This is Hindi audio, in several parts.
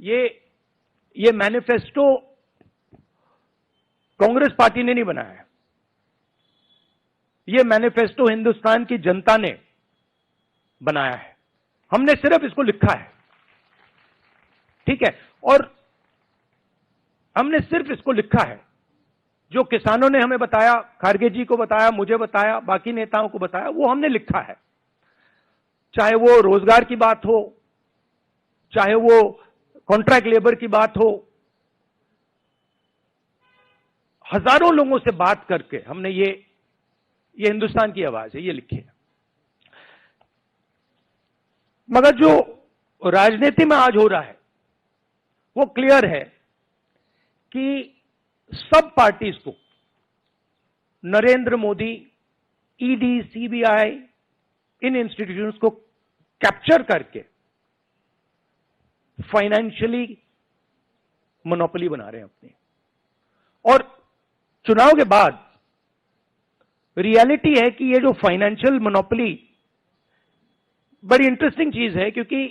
ये मैनिफेस्टो कांग्रेस पार्टी ने नहीं बनाया है। ये मैनिफेस्टो हिंदुस्तान की जनता ने बनाया है। हमने सिर्फ इसको लिखा है, ठीक है, और हमने सिर्फ इसको लिखा है। जो किसानों ने हमें बताया, खारगे जी को बताया, मुझे बताया, बाकी नेताओं को बताया, वो हमने लिखा है। चाहे वो रोजगार की बात हो, चाहे वो कॉन्ट्रैक्ट लेबर की बात हो, हजारों लोगों से बात करके हमने ये हिंदुस्तान की आवाज है, ये लिखी है। मगर जो राजनीति में आज हो रहा है वो क्लियर है कि सब पार्टीज को नरेंद्र मोदी, ईडी, सीबीआई, इन इंस्टीट्यूशंस को कैप्चर करके फाइनेंशियली मोनोपोली बना रहे हैं अपनी। और चुनाव के बाद रियलिटी है कि ये जो फाइनेंशियल मोनोपोली बड़ी इंटरेस्टिंग चीज है, क्योंकि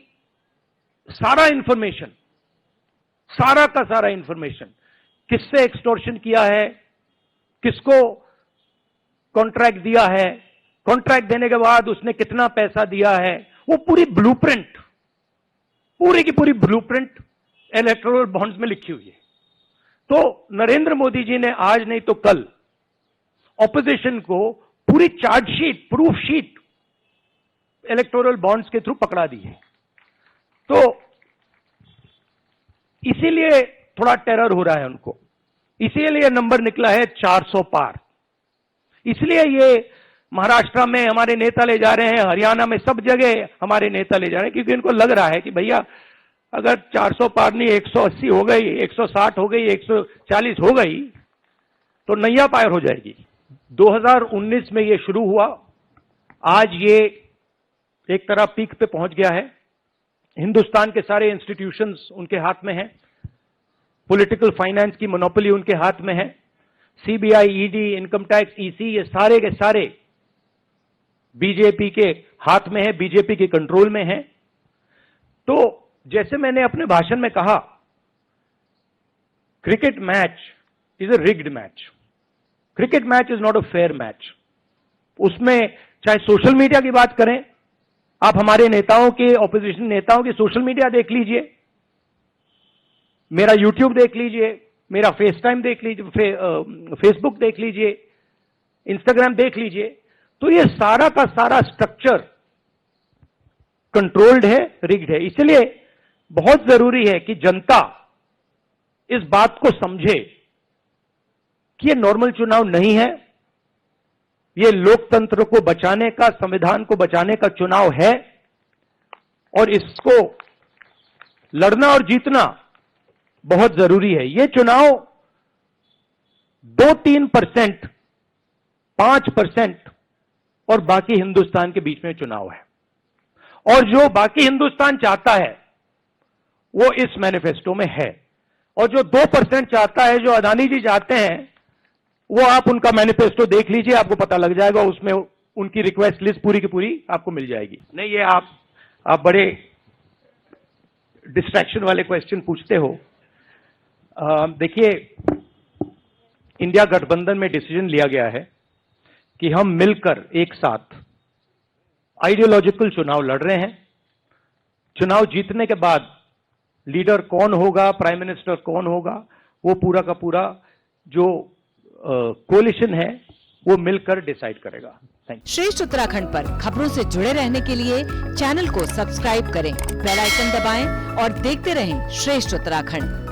सारा इंफॉर्मेशन, सारा का सारा इंफॉर्मेशन, किससे एक्सटॉर्शन किया है, किसको कॉन्ट्रैक्ट दिया है, कॉन्ट्रैक्ट देने के बाद उसने कितना पैसा दिया है, वो पूरी ब्लूप्रिंट, पूरी की पूरी ब्लूप्रिंट इलेक्टोरल बॉन्ड्स में लिखी हुई है। तो नरेंद्र मोदी जी ने आज नहीं तो कल ऑपोजिशन को पूरी chargesheet, proof sheet electoral bonds के थ्रू पकड़ा दी है। तो इसीलिए थोड़ा टेरर हो रहा है उनको, इसीलिए नंबर निकला है 400 पार। इसलिए ये महाराष्ट्र में हमारे नेता ले जा रहे हैं, हरियाणा में सब जगह हमारे नेता ले जा रहे हैं, क्योंकि इनको लग रहा है कि भैया अगर 400 पार नहीं 180 हो गई, 160 हो गई, 140 हो गई तो नैया पार हो जाएगी। 2019 में ये शुरू हुआ, आज ये एक तरह पीक पे पहुंच गया है। हिंदुस्तान के सारे इंस्टीट्यूशंस उनके हाथ में हैं, पॉलिटिकल फाइनेंस की मोनोपोली उनके हाथ में है। CBI, ED, income tax, EC, ये सारे के सारे बीजेपी के हाथ में है, बीजेपी के कंट्रोल में है। तो जैसे मैंने अपने भाषण में कहा, cricket match is a rigged match. Cricket match is not a fair match. उसमें चाहे सोशल मीडिया की बात करें, आप हमारे नेताओं के, ऑपोजिशन नेताओं के सोशल मीडिया देख लीजिए, मेरा यूट्यूब देख लीजिए, मेरा फेस टाइम देख लीजिए, फेसबुक देख लीजिए, इंस्टाग्राम देख लीजिए, तो ये सारा का सारा स्ट्रक्चर कंट्रोल्ड है, रिग्ड है। इसलिए बहुत जरूरी है कि जनता इस बात को समझे कि ये नॉर्मल चुनाव नहीं है, ये लोकतंत्र को बचाने का, संविधान को बचाने का चुनाव है, और इसको लड़ना और जीतना बहुत जरूरी है। ये चुनाव 2-3%, 5% और बाकी हिंदुस्तान के बीच में चुनाव है। और जो बाकी हिंदुस्तान चाहता है वो इस मैनिफेस्टो में है, और जो 2% चाहता है, जो अदानी जी चाहते हैं, वो आप उनका मैनिफेस्टो देख लीजिए, आपको पता लग जाएगा। उसमें उनकी रिक्वेस्ट लिस्ट पूरी की पूरी आपको मिल जाएगी। नहीं, ये आप बड़े डिस्ट्रैक्शन वाले क्वेश्चन पूछते हो। देखिए, इंडिया गठबंधन में डिसीजन लिया गया है कि हम मिलकर एक साथ आइडियोलॉजिकल चुनाव लड़ रहे हैं। चुनाव जीतने के बाद लीडर कौन होगा, प्राइम मिनिस्टर कौन होगा, वो पूरा का पूरा जो कोलिशन है वो मिलकर डिसाइड करेगा। Thank you. श्रेष्ठ उत्तराखंड पर खबरों से जुड़े रहने के लिए चैनल को सब्सक्राइब करें, बेल आइकन दबाएं और देखते रहें श्रेष्ठ उत्तराखंड।